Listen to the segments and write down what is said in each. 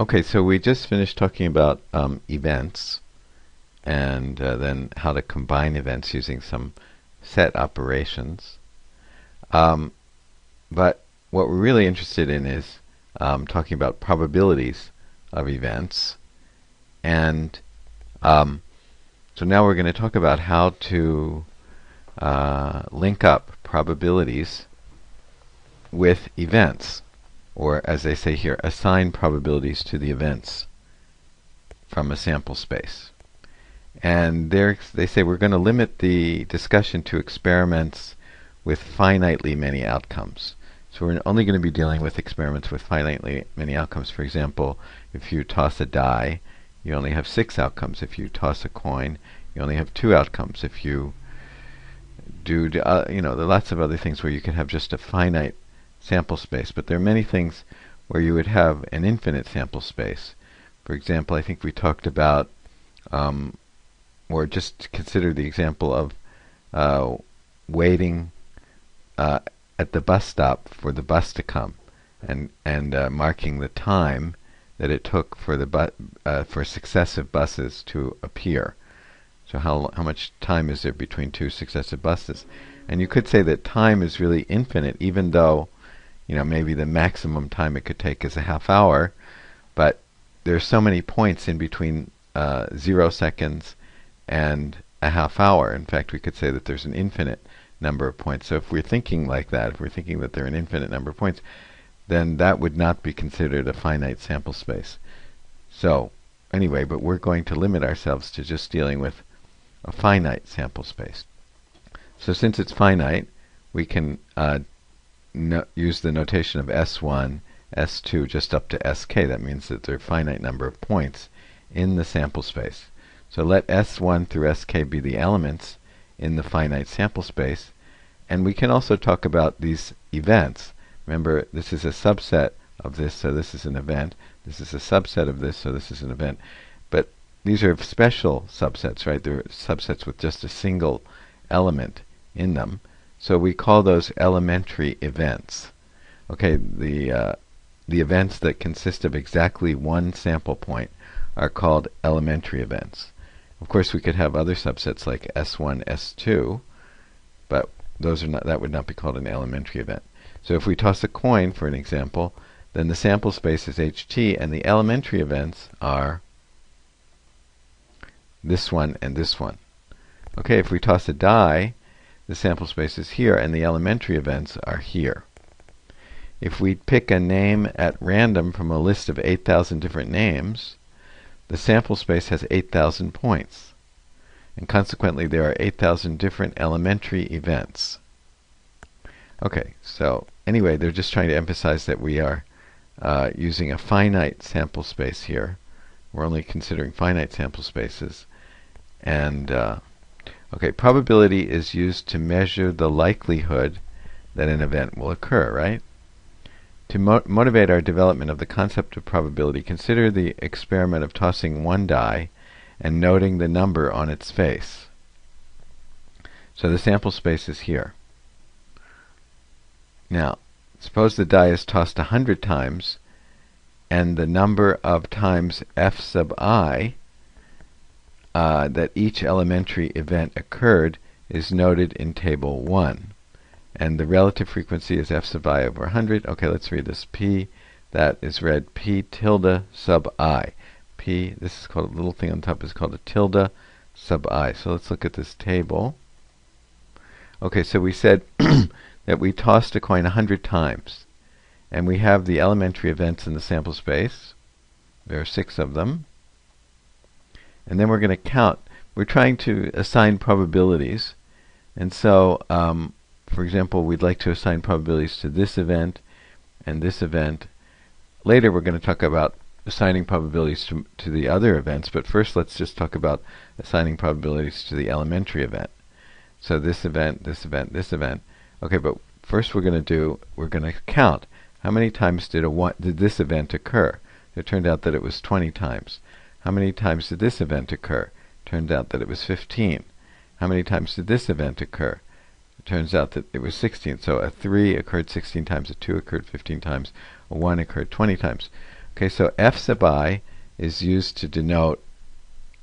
Okay, so we just finished talking about events and then how to combine events using some set operations. Um, but what we're really interested in is talking about probabilities of events. And so now we're going to talk about how to link up probabilities with events, or as they say here, assign probabilities to the events from a sample space. And they say we're going to limit the discussion to experiments with finitely many outcomes. So we're only going to be dealing with experiments with finitely many outcomes. For example, if you toss a die, you only have 6 outcomes. If you toss a coin, you only have 2 outcomes. If you do, there are lots of other things where you could have just a finite sample space. But there are many things where you would have an infinite sample space. For example, I think we talked about, or just consider the example of waiting at the bus stop for the bus to come, and marking the time that it took for the for successive buses to appear. So how much time is there between 2 successive buses? And you could say that time is really infinite, even though maybe the maximum time it could take is a half hour, but there's so many points in between 0 seconds and a half hour. In fact, we could say that there's an infinite number of points. So if we're thinking like that, if we're thinking that there are an infinite number of points, then that would not be considered a finite sample space. So anyway, but we're going to limit ourselves to just dealing with a finite sample space. So since it's finite, we can use the notation of S1, S2, just up to Sk. That means that there are a finite number of points in the sample space. So let S1 through Sk be the elements in the finite sample space. And we can also talk about these events. Remember, this is a subset of this, so this is an event. This is a subset of this, so this is an event. But these are special subsets, right? They're subsets with just a single element in them. So we call those elementary events. Okay, the events that consist of exactly one sample point are called elementary events. Of course, we could have other subsets like S1, S2, but that would not be called an elementary event. So if we toss a coin, for an example, then the sample space is HT, and the elementary events are this one and this one. Okay, if we toss a die, the sample space is here, and the elementary events are here. If we pick a name at random from a list of 8,000 different names, the sample space has 8,000 points. And consequently, there are 8,000 different elementary events. Okay, so anyway, they're just trying to emphasize that we are using a finite sample space here. We're only considering finite sample spaces. And okay, probability is used to measure the likelihood that an event will occur, right? To motivate our development of the concept of probability, consider the experiment of tossing one die and noting the number on its face. So the sample space is here. Now, suppose the die is tossed 100 times, and the number of times f sub I that each elementary event occurred is noted in table 1. And the relative frequency is f sub I over 100. Okay, let's read this. P, that is read P tilde sub I. P, this is called a little thing on top, is called a tilde sub I. So let's look at this table. Okay, so we said that we tossed a coin 100 times. And we have the elementary events in the sample space. There are 6 of them. And then we're going to count. We're trying to assign probabilities. And so, for example, we'd like to assign probabilities to this event and this event. Later we're going to talk about assigning probabilities to the other events, but first let's just talk about assigning probabilities to the elementary event. So this event, this event, this event. Okay, but first we're going to count. How many times did this event occur? It turned out that it was 20 times. How many times did this event occur? It turned out that it was 15. How many times did this event occur? It turns out that it was 16. So a 3 occurred 16 times, a 2 occurred 15 times, a 1 occurred 20 times. Okay, so f sub I is used to denote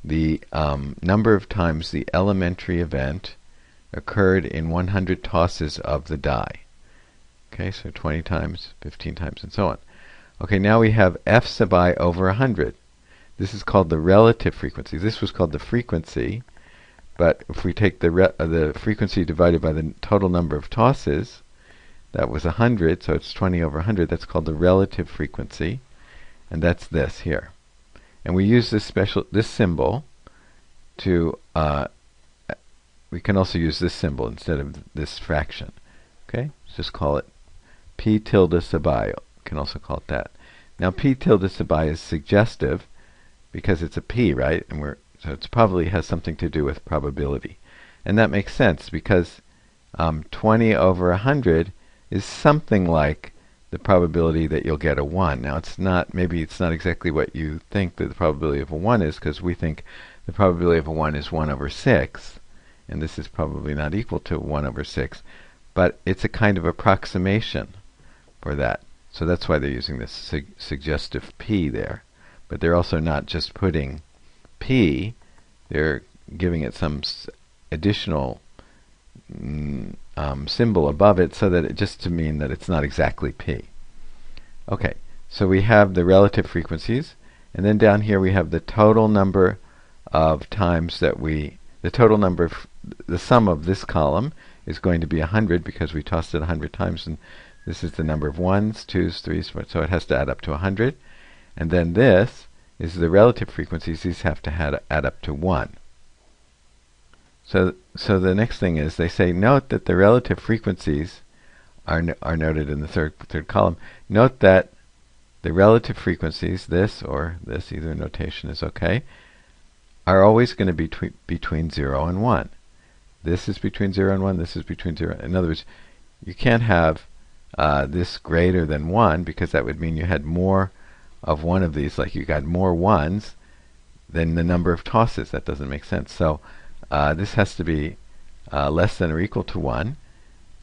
the number of times the elementary event occurred in 100 tosses of the die. Okay, so 20 times, 15 times, and so on. Okay, now we have f sub I over 100. This is called the relative frequency. This was called the frequency, but if we take the frequency divided by the total number of tosses, that was 100, so it's 20 over 100. That's called the relative frequency, and that's this here. And we use this symbol to, we can also use this symbol instead of this fraction. Okay, let's just call it p tilde sub I. You can also call it that. Now p tilde sub I is suggestive because it's a p, right? And so it probably has something to do with probability. And that makes sense because 20 over 100 is something like the probability that you'll get a 1. Now maybe it's not exactly what you think that the probability of a 1 is, because we think the probability of a 1 is 1 over 6, and this is probably not equal to 1 over 6, but it's a kind of approximation for that. So that's why they're using this suggestive p there. But they're also not just putting p, they're giving it some additional symbol above it, so that just to mean that it's not exactly p. Okay, so we have the relative frequencies, and then down here we have the total number of times that the sum of this column is going to be 100 because we tossed it 100 times, and this is the number of 1s, 2s, 3s, so it has to add up to 100. And then this is the relative frequencies. These have to add up to 1. So the next thing is they say, note that the relative frequencies are noted in the third column. Note that the relative frequencies, this or this, either notation is okay, are always going to be between 0 and 1. This is between 0 and 1. This is between 0. In other words, you can't have this greater than 1, because that would mean you had more of one of these, like you got more 1s than the number of tosses. That doesn't make sense. So this has to be less than or equal to 1,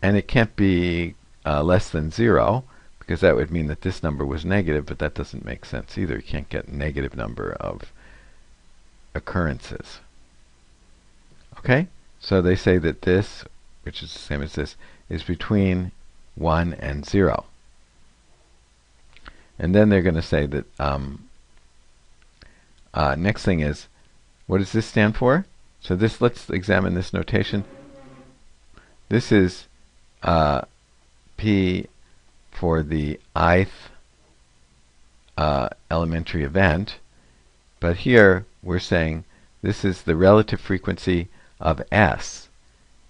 and it can't be less than 0, because that would mean that this number was negative, but that doesn't make sense either. You can't get a negative number of occurrences. Okay? So they say that this, which is the same as this, is between 1 and 0. And then they're going to say that next thing is, what does this stand for? So this, let's examine this notation. This is P for the ith elementary event, but here we're saying this is the relative frequency of S.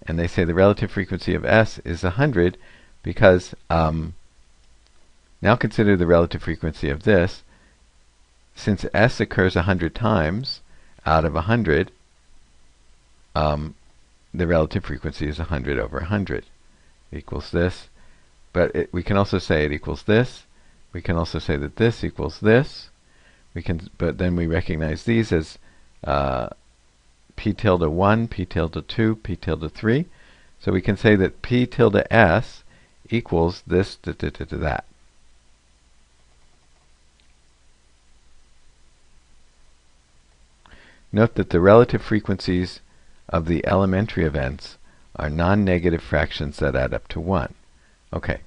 And they say the relative frequency of S is 100 because now consider the relative frequency of this. Since S occurs 100 times out of 100, the relative frequency is 100 over 100 equals this. But we can also say it equals this. We can also say that this equals this. But then we recognize these as p tilde 1, p tilde 2, p tilde 3. So we can say that p tilde s equals this to that. Note that the relative frequencies of the elementary events are non-negative fractions that add up to 1. Okay.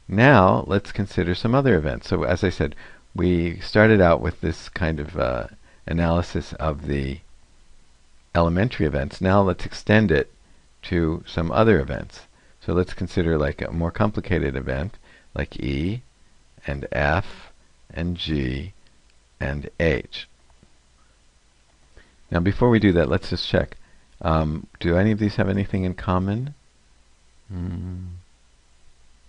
Now let's consider some other events. So as I said, we started out with this kind of analysis of the elementary events. Now let's extend it to some other events. So let's consider like a more complicated event like E and F and G and H. Now before we do that, let's just check. Do any of these have anything in common?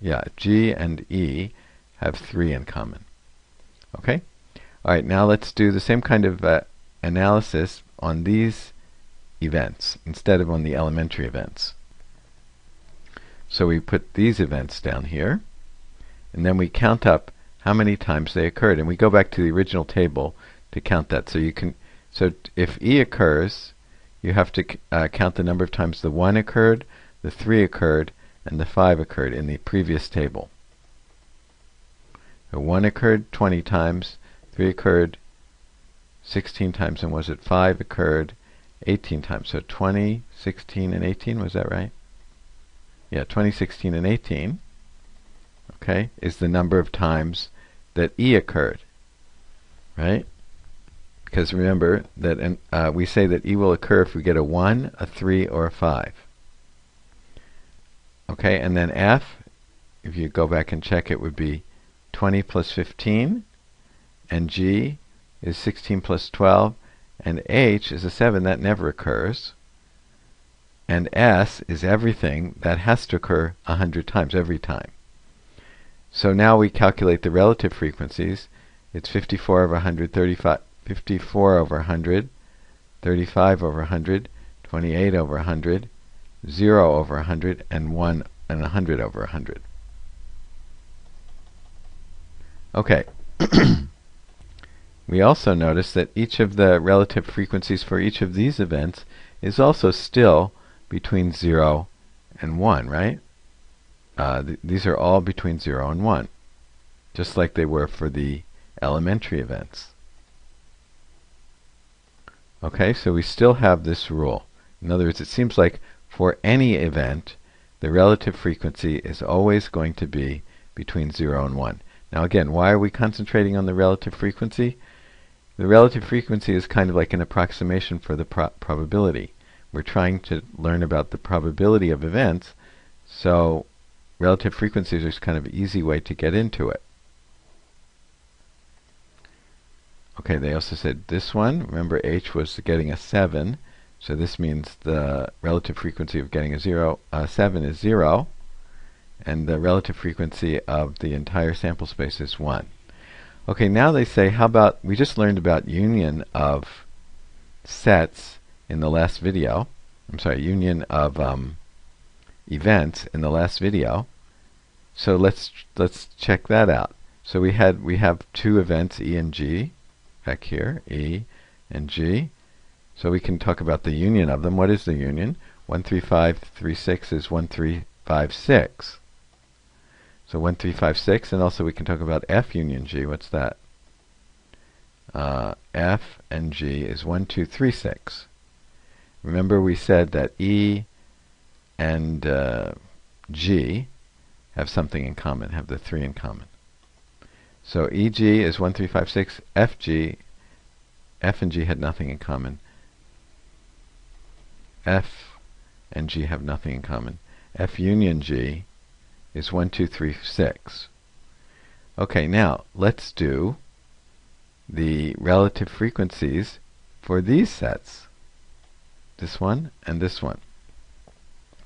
Yeah, G and E have 3 in common. Okay? Alright, now let's do the same kind of analysis on these events instead of on the elementary events. So we put these events down here, and then we count up how many times they occurred, and we go back to the original table to count that. So if E occurs, you have to count the number of times the 1 occurred, the 3 occurred, and the 5 occurred in the previous table. So 1 occurred 20 times, 3 occurred 16 times, and was it 5 occurred 18 times. So 20, 16, and 18, was that right? Yeah, 20, 16, and 18, okay, is the number of times that E occurred, right? Because remember that we say that E will occur if we get a 1, a 3, or a 5. Okay, and then F, if you go back and check, it would be 20 plus 15, and G is 16 plus 12, and H is a 7. That never occurs. And S is everything that has to occur 100 times, every time. So now we calculate the relative frequencies. It's 54 over 100, 54 over 100, 35 over 100, 28 over 100, 0 over 100, and 1 and 100 over 100. Okay. We also notice that each of the relative frequencies for each of these events is also still between 0 and 1, right? These are all between 0 and 1, just like they were for the elementary events. Okay, so we still have this rule. In other words, it seems like for any event, the relative frequency is always going to be between 0 and 1. Now again, why are we concentrating on the relative frequency? The relative frequency is kind of like an approximation for the probability. We're trying to learn about the probability of events, so relative frequencies are kind of an easy way to get into it. Okay, they also said this one, remember H was getting a 7, so this means the relative frequency of getting a 7 is 0, and the relative frequency of the entire sample space is 1. Okay, now they say, how about, we just learned about union of sets in the last video. I'm sorry, union of events in the last video. So let's check that out. So we have two events, E and G, back here, E and G. So we can talk about the union of them. What is the union? 13536 is 1356. So 1356, and also we can talk about F union G. What's that? F and G is 1236. Remember we said that E and G have something in common, have the 3 in common. So EG is 1356, F and G had nothing in common. F and G have nothing in common. F union G is 1236. Okay, now let's do the relative frequencies for these sets. This one and this one.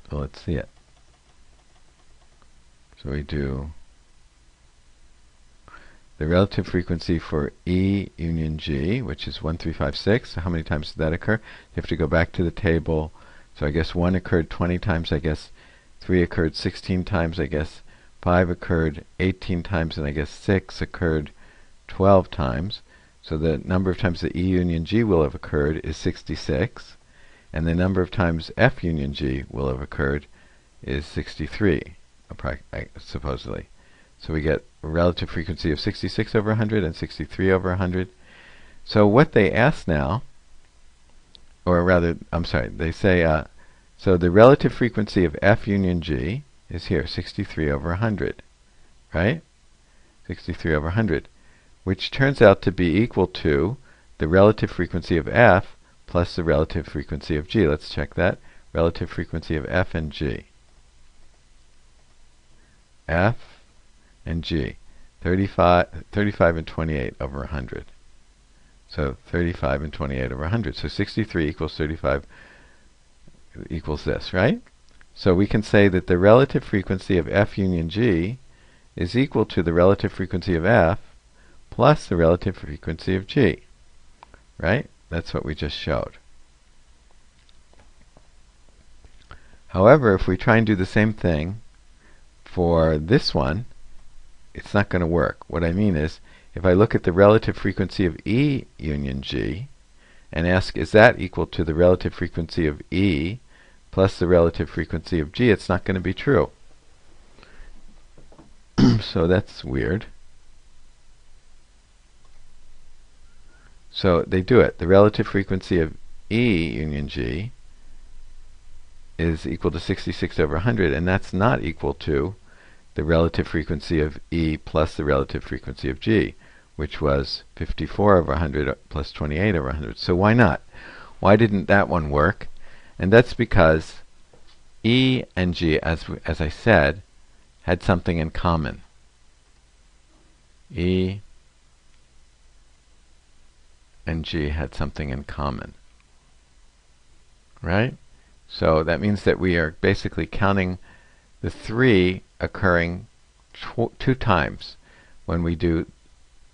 So let's see it. So we do the relative frequency for E union G, which is 1356. So how many times did that occur? You have to go back to the table. So I guess 1 occurred 20 times, I guess 3 occurred 16 times, I guess 5 occurred 18 times, and I guess 6 occurred 12 times. So the number of times that E union G will have occurred is 66. And the number of times F union G will have occurred is 63, supposedly. So we get a relative frequency of 66 over 100 and 63 over 100. So what they ask now, or rather, I'm sorry, they say, so the relative frequency of F union G is here, 63 over 100, right? 63 over 100, which turns out to be equal to the relative frequency of F plus the relative frequency of G. Let's check that. Relative frequency of F and G. F and G. 35 and 28 over 100. So 35 and 28 over 100. So 63 equals 35 equals this, right? So we can say that the relative frequency of F union G is equal to the relative frequency of F plus the relative frequency of G, right? That's what we just showed. However, if we try and do the same thing for this one, it's not going to work. What I mean is, if I look at the relative frequency of E union G and ask, is that equal to the relative frequency of E plus the relative frequency of G, it's not going to be true. So that's weird. So they do it. The relative frequency of E union G is equal to 66 over 100, and that's not equal to the relative frequency of E plus the relative frequency of G, which was 54 over 100 plus 28 over 100. So why not? Why didn't that one work? And that's because E and G, as I said, had something in common. E and G had something in common, right? So that means that we are basically counting the 3 occurring 2 times when we do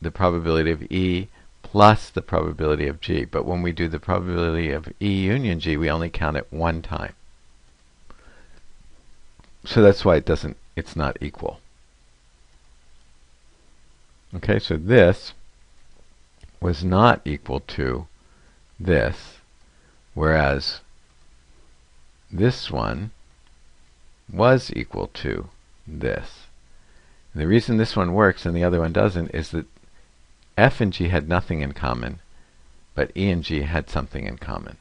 the probability of E plus the probability of G. But when we do the probability of E union G, we only count it 1 time. So that's why it's not equal. Okay, so this was not equal to this, whereas this one was equal to this. And the reason this one works and the other one doesn't is that F and G had nothing in common, but E and G had something in common.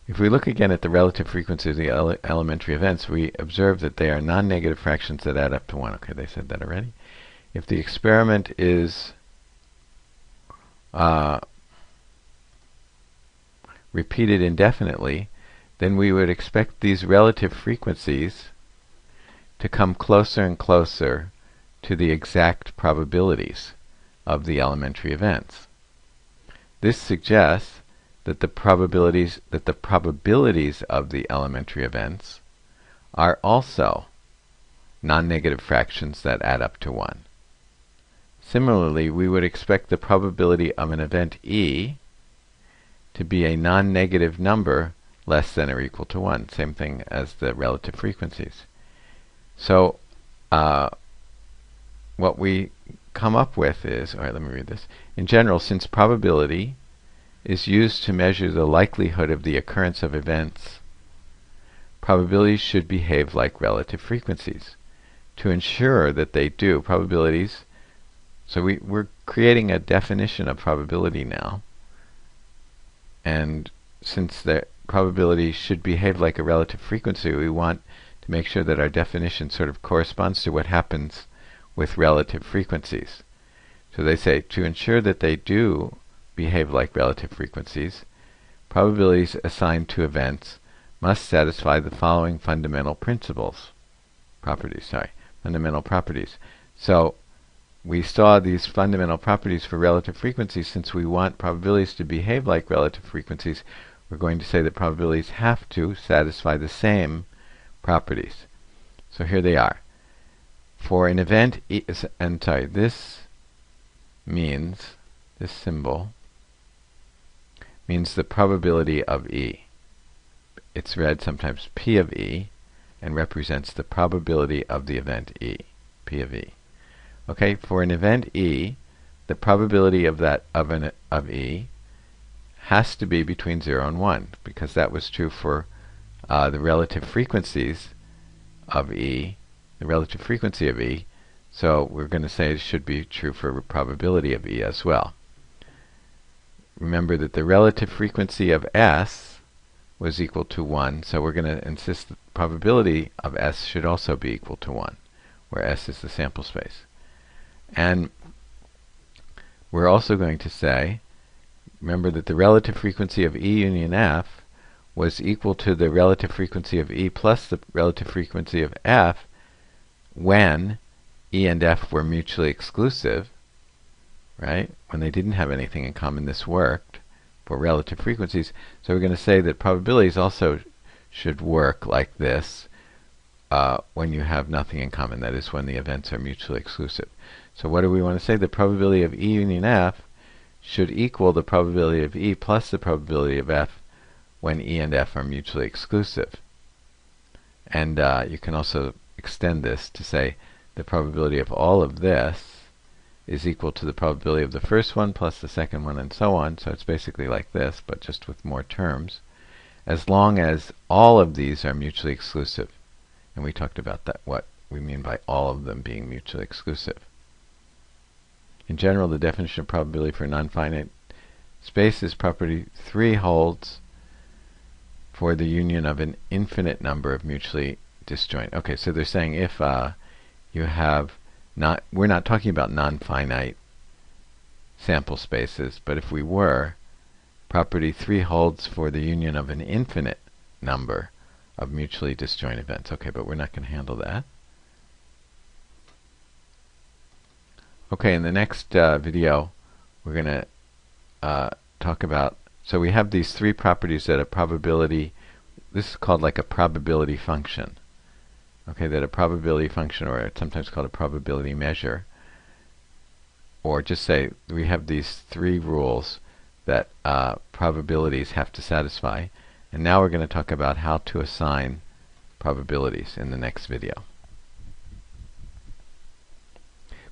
If we look again at the relative frequency of the elementary events, we observe that they are non-negative fractions that add up to 1. Okay, they said that already. If the experiment is repeated indefinitely, then we would expect these relative frequencies to come closer and closer to the exact probabilities of the elementary events. This suggests that the probabilities of the elementary events are also non-negative fractions that add up to 1. Similarly, we would expect the probability of an event E to be a non-negative number less than or equal to 1. Same thing as the relative frequencies. So what we come up with is, alright, let me read this. In general, since probability is used to measure the likelihood of the occurrence of events, probabilities should behave like relative frequencies. To ensure that they do, probabilities, so we're creating a definition of probability now, and since the probability should behave like a relative frequency, we want to make sure that our definition sort of corresponds to what happens with relative frequencies. So they say, to ensure that they do behave like relative frequencies, probabilities assigned to events must satisfy the following fundamental properties. So we saw these fundamental properties for relative frequencies. Since we want probabilities to behave like relative frequencies, we're going to say that probabilities have to satisfy the same properties. So here they are. For an event E, this symbol means the probability of E. It's read sometimes P of E and represents the probability of the event E, P of E. Okay, for an event E, the probability of E has to be between 0 and 1, because that was true for the relative frequencies of E, the relative frequency of E. So we're going to say it should be true for the probability of E as well. Remember that the relative frequency of S was equal to 1, so we're going to insist that the probability of S should also be equal to 1, where S is the sample space. And we're also going to say, remember that the relative frequency of E union F was equal to the relative frequency of E plus the relative frequency of F when E and F were mutually exclusive, right? When they didn't have anything in common, this worked for relative frequencies. So we're going to say that probabilities also should work like this when you have nothing in common, that is, when the events are mutually exclusive. So what do we want to say? The probability of E union F should equal the probability of E plus the probability of F when E and F are mutually exclusive. And you can also extend this to say the probability of all of this is equal to the probability of the first one plus the second one, and so on. So it's basically like this, but just with more terms, as long as all of these are mutually exclusive. And we talked about that, what we mean by all of them being mutually exclusive. In general, the definition of probability for a non-finite space is property 3 holds for the union of an infinite number of mutually disjoint. Okay, so they're saying if you have we're not talking about non-finite sample spaces, but if we were, property 3 holds for the union of an infinite number of mutually disjoint events. Okay, but we're not going to handle that. Okay, in the next video, we're going to talk about, so we have these 3 properties that a probability, this is called like a probability function. Okay, that a probability function, or it's sometimes called a probability measure, or just say we have these 3 rules that probabilities have to satisfy. And now we're going to talk about how to assign probabilities in the next video.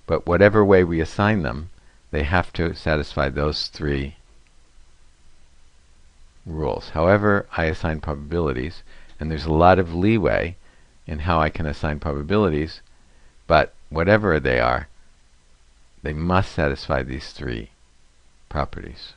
But whatever way we assign them, they have to satisfy those 3 rules. However I assign probabilities, and there's a lot of leeway in how I can assign probabilities, but whatever they are, they must satisfy these 3 properties.